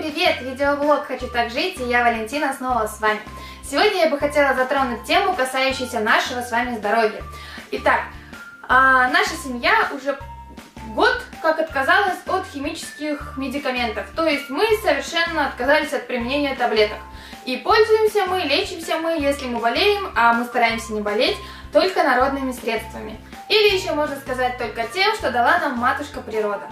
привет! Видеоблог «Хочу так жить» и я, Валентина, снова с вами. Сегодня я бы хотела затронуть тему, касающуюся нашего с вами здоровья. Итак, наша семья уже год как отказалась от химических медикаментов. То есть мы совершенно отказались от применения таблеток. И пользуемся мы, лечимся мы, если мы болеем, а мы стараемся не болеть, только народными средствами. Или еще можно сказать только тем, что дала нам матушка природа.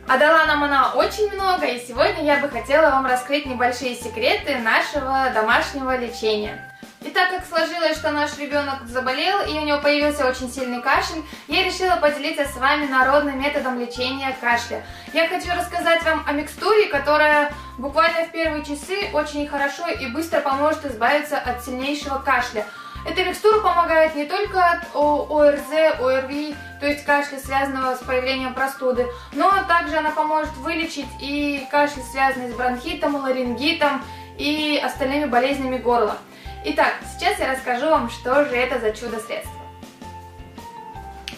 А дала нам она очень много, и сегодня я бы хотела вам раскрыть небольшие секреты нашего домашнего лечения. И так как сложилось, что наш ребенок заболел и у него появился очень сильный кашель, я решила поделиться с вами народным методом лечения кашля. Я хочу рассказать вам о микстуре, которая буквально в первые часы очень хорошо и быстро поможет избавиться от сильнейшего кашля. Эта микстура помогает не только от ОРЗ, ОРВИ, то есть кашля, связанного с появлением простуды, но также она поможет вылечить и кашель, связанный с бронхитом, ларингитом и остальными болезнями горла. Итак, сейчас я расскажу вам, что же это за чудо-средство.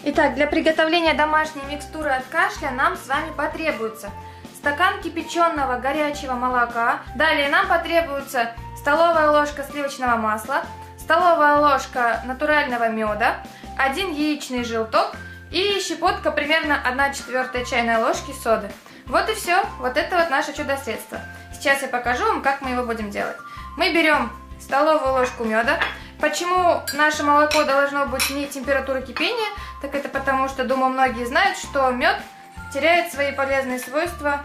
Итак, для приготовления домашней микстуры от кашля нам с вами потребуется стакан кипяченого горячего молока, далее нам потребуется столовая ложка сливочного масла, столовая ложка натурального меда, 1 яичный желток и щепотка примерно 1/4 чайной ложки соды. Вот и все, вот это вот наше чудо-средство. Сейчас я покажу вам, как мы его будем делать. Мы берем столовую ложку меда. Почему наше молоко должно быть не температуры кипения? Так это потому, что, думаю, многие знают, что мед теряет свои полезные свойства,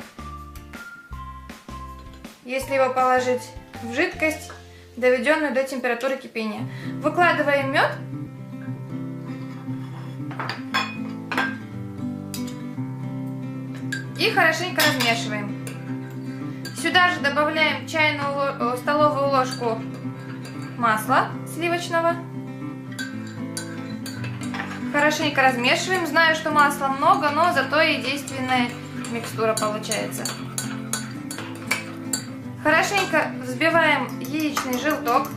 если его положить в жидкость, доведенную до температуры кипения. Выкладываем мед. И хорошенько размешиваем. Сюда же добавляем столовую ложку масла сливочного. Хорошенько размешиваем. Знаю, что масла много, но зато и действенная микстура получается. Хорошенько взбиваем яичный желток.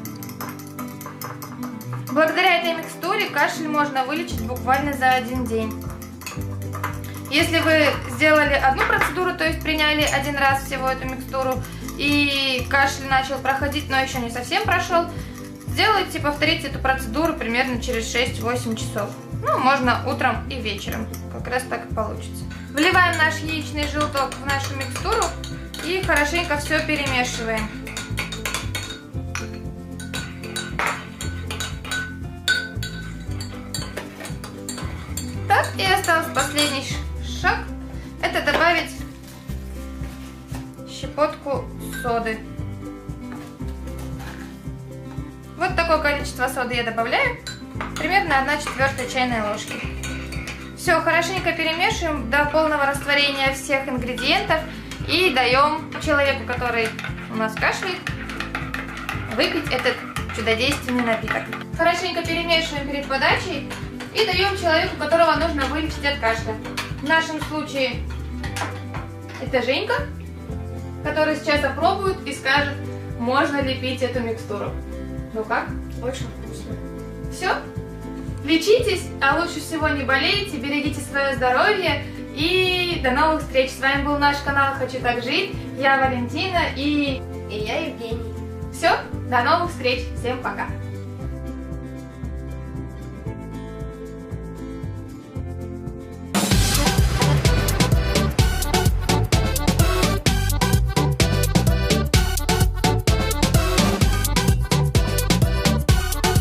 Благодаря этой микстуре кашель можно вылечить буквально за 1 день. Если вы сделали одну процедуру, то есть приняли 1 раз всего эту микстуру, и кашель начал проходить, но еще не совсем прошел, сделайте, повторите эту процедуру примерно через 6-8 часов. Ну, можно утром и вечером, как раз так и получится. Вливаем наш яичный желток в нашу микстуру и хорошенько все перемешиваем. Так, и остался последний шаг. Это добавить щепотку соды. Вот такое количество соды я добавляю. Примерно 1/4 чайной ложки. Все, хорошенько перемешиваем до полного растворения всех ингредиентов. И даем человеку, который у нас кашляет, выпить этот чудодейственный напиток. Хорошенько перемешиваем перед подачей и даем человеку, которого нужно вылечить от кашля. В нашем случае это Женька, который сейчас опробует и скажет, можно ли пить эту микстуру. Ну как? Очень вкусно. Все? Лечитесь, а лучше всего не болейте, берегите свое здоровье. И до новых встреч! С вами был наш канал «Хочу так жить». Я Валентина и я Евгений. Все, до новых встреч! Всем пока!